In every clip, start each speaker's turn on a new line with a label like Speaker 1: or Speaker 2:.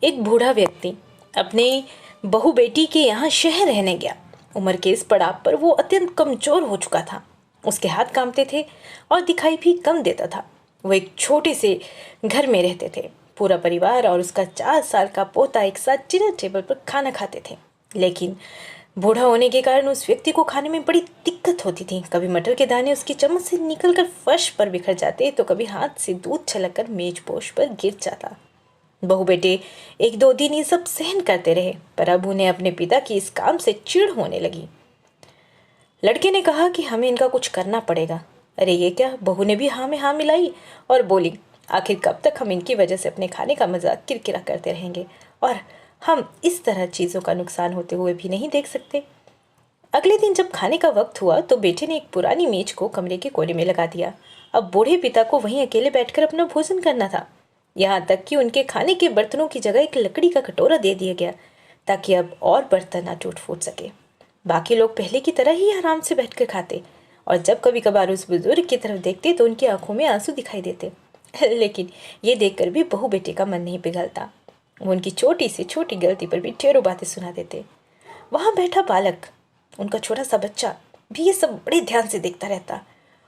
Speaker 1: एक बूढ़ा व्यक्ति अपने बहू बेटी के यहाँ शहर रहने गया। उम्र के इस पड़ाव पर वो अत्यंत कमजोर हो चुका था। उसके हाथ कांपते थे और दिखाई भी कम देता था। वो एक छोटे से घर में रहते थे। पूरा परिवार और उसका 4 साल का पोता एक साथ डिनर टेबल पर खाना खाते थे। लेकिन बूढ़ा होने के कारण उस व्यक्ति को खाने में बड़ी दिक्कत होती थी। कभी मटर के दाने उसकी चम्मच से निकलकर फर्श पर बिखर जाते, तो कभी हाथ से दूध छलककर मेजपोश पर गिर जाता। बहू बेटे 1-2 दिन ये सब सहन करते रहे, पर अब उन्हें अपने पिता की इस काम से चिढ़ होने लगी। लड़के ने कहा कि हमें इनका कुछ करना पड़ेगा। अरे ये क्या, बहू ने भी हाँ में हाँ मिलाई और बोली, आखिर कब तक हम इनकी वजह से अपने खाने का मजाक किरकिरा करते रहेंगे और हम इस तरह चीज़ों का नुकसान होते हुए भी नहीं देख सकते। अगले दिन जब खाने का वक्त हुआ तो बेटे ने एक पुरानी मेज को कमरे के कोने में लगा दिया। अब बूढ़े पिता को वहीं अकेले बैठकर अपना भोजन करना था। यहाँ तक कि उनके खाने के बर्तनों की जगह एक लकड़ी का कटोरा दे दिया गया, ताकि अब और बर्तन ना टूट फूट सके। बाकी लोग पहले की तरह ही आराम से बैठकर खाते, और जब कभी कभार उस बुजुर्ग की तरफ देखते तो उनकी आंखों में आंसू दिखाई देते। लेकिन ये देखकर भी बहू बेटे का मन नहीं पिघलता। वो उनकी छोटी से छोटी गलती पर भी ढेरों बातें सुना देते। वहाँ बैठा बालक, उनका छोटा सा बच्चा भी ये सब बड़े ध्यान से देखता रहता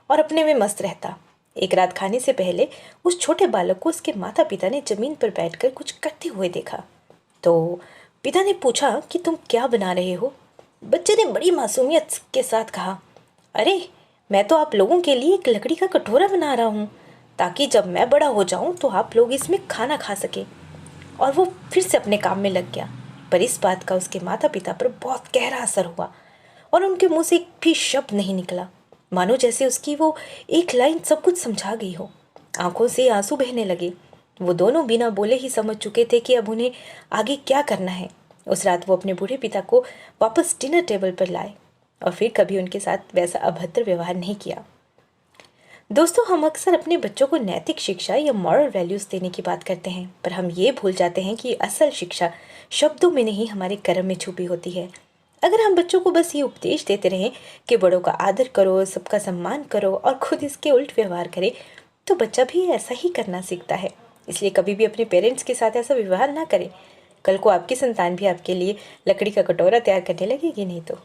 Speaker 1: और अपने में मस्त रहता। एक रात खाने से पहले उस छोटे बालक को उसके माता पिता ने जमीन पर बैठकर कुछ करते हुए देखा। तो पिता ने पूछा कि तुम क्या बना रहे हो? बच्चे ने बड़ी मासूमियत के साथ कहा, अरे मैं तो आप लोगों के लिए एक लकड़ी का कटोरा बना रहा हूँ, ताकि जब मैं बड़ा हो जाऊँ तो आप लोग इसमें खाना खा सके। और वो फिर से अपने काम में लग गया। पर इस बात का उसके माता पिता पर बहुत गहरा असर हुआ और उनके मुंह से एक भी शब्द नहीं निकला, मानो जैसे उसकी वो एक लाइन सब कुछ समझा गई हो। आंखों से आंसू बहने लगे। वो दोनों बिना बोले ही समझ चुके थे कि अब उन्हें आगे क्या करना है। उस रात वो अपने बूढ़े पिता को वापस डिनर टेबल पर लाए और फिर कभी उनके साथ वैसा अभद्र व्यवहार नहीं किया। दोस्तों, हम अक्सर अपने बच्चों को नैतिक शिक्षा या मॉरल वैल्यूज़ देने की बात करते हैं, पर हम ये भूल जाते हैं कि असल शिक्षा शब्दों में नहीं, हमारे कर्म में छुपी होती है। अगर हम बच्चों को बस ये उपदेश देते रहें कि बड़ों का आदर करो, सबका सम्मान करो और खुद इसके उल्ट व्यवहार करें, तो बच्चा भी ऐसा ही करना सीखता है। इसलिए कभी भी अपने पेरेंट्स के साथ ऐसा व्यवहार ना करें। कल को आपकी संतान भी आपके लिए लकड़ी का कटोरा तैयार करने लगेगी नहीं तो।